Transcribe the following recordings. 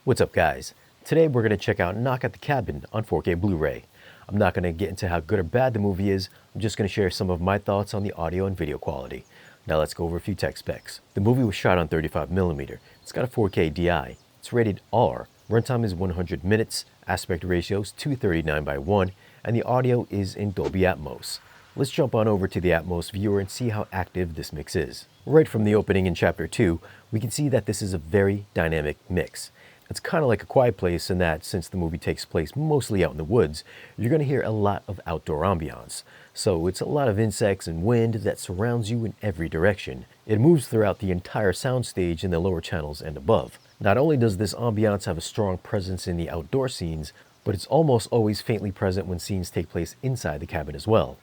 What's up guys? Today we're going to check out Knock at the Cabin on 4K Blu-ray. I'm not going to get into how good or bad the movie is, I'm just going to share some of my thoughts on the audio and video quality. Now let's go over a few tech specs. The movie was shot on 35mm, it's got a 4K DI, it's rated R, runtime is 100 minutes, aspect ratio is 239:1, and the audio is in Dolby Atmos. Let's jump on over to the Atmos viewer and see how active this mix is. Right from the opening in Chapter 2, we can see that this is a very dynamic mix. It's kind of like A Quiet Place in that since the movie takes place mostly out in the woods, you're going to hear a lot of outdoor ambiance. So it's a lot of insects and wind that surrounds you in every direction. It moves throughout the entire soundstage in the lower channels and above. Not only does this ambiance have a strong presence in the outdoor scenes, but it's almost always faintly present when scenes take place inside the cabin as well.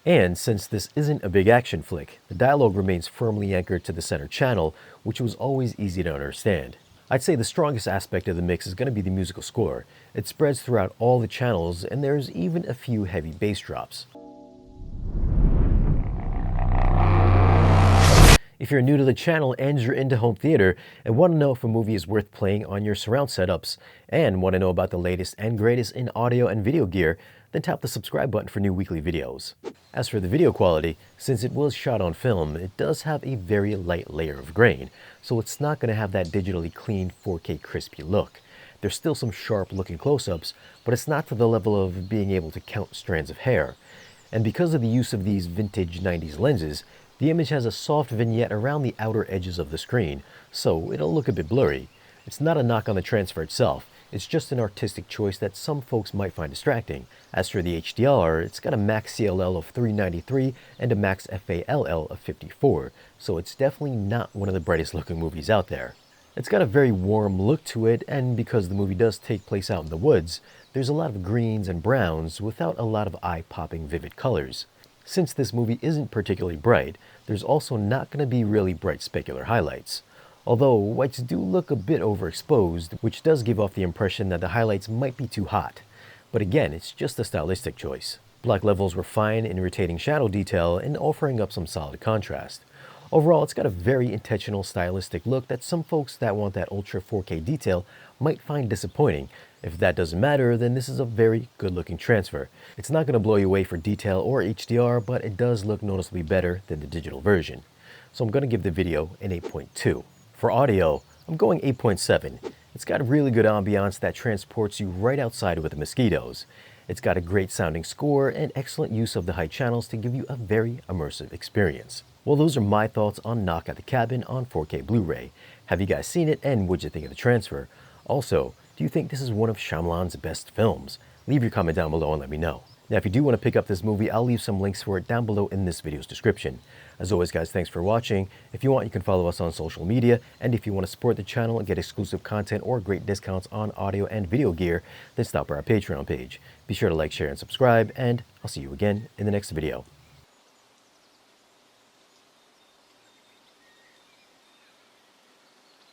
And since this isn't a big action flick, the dialogue remains firmly anchored to the center channel, which was always easy to understand. I'd say the strongest aspect of the mix is going to be the musical score. It spreads throughout all the channels, and there's even a few heavy bass drops. If you're new to the channel and you're into home theater and want to know if a movie is worth playing on your surround setups and want to know about the latest and greatest in audio and video gear, then tap the subscribe button for new weekly videos. As for the video quality, since it was shot on film, it does have a very light layer of grain, so it's not going to have that digitally clean 4K crispy look. There's still some sharp looking close-ups, but it's not to the level of being able to count strands of hair. And because of the use of these vintage 90s lenses, the image has a soft vignette around the outer edges of the screen, so it'll look a bit blurry. It's not a knock on the transfer itself, it's just an artistic choice that some folks might find distracting. As for the HDR, it's got a max CLL of 393 and a max FALL of 54, so it's definitely not one of the brightest looking movies out there. It's got a very warm look to it, and because the movie does take place out in the woods, there's a lot of greens and browns without a lot of eye-popping vivid colors. Since this movie isn't particularly bright, there's also not going to be really bright specular highlights. Although whites do look a bit overexposed, which does give off the impression that the highlights might be too hot. But again, it's just a stylistic choice. Black levels were fine in retaining shadow detail and offering up some solid contrast. Overall, it's got a very intentional stylistic look that some folks that want that ultra 4K detail might find disappointing. If that doesn't matter, then this is a very good looking transfer. It's not going to blow you away for detail or HDR, but it does look noticeably better than the digital version. So I'm going to give the video an 8.2. For audio, I'm going 8.7. It's got really good ambiance that transports you right outside with the mosquitoes. It's got a great sounding score and excellent use of the high channels to give you a very immersive experience. Well, those are my thoughts on Knock at the Cabin on 4K Blu-ray. Have you guys seen it, and what'd you think of the transfer? Also, do you think this is one of Shyamalan's best films? Leave your comment down below and let me know. Now, if you do want to pick up this movie, I'll leave some links for it down below in this video's description. As always, guys, thanks for watching. If you want, you can follow us on social media, and if you want to support the channel and get exclusive content or great discounts on audio and video gear, then stop by our Patreon page. Be sure to like, share, and subscribe, and I'll see you again in the next video.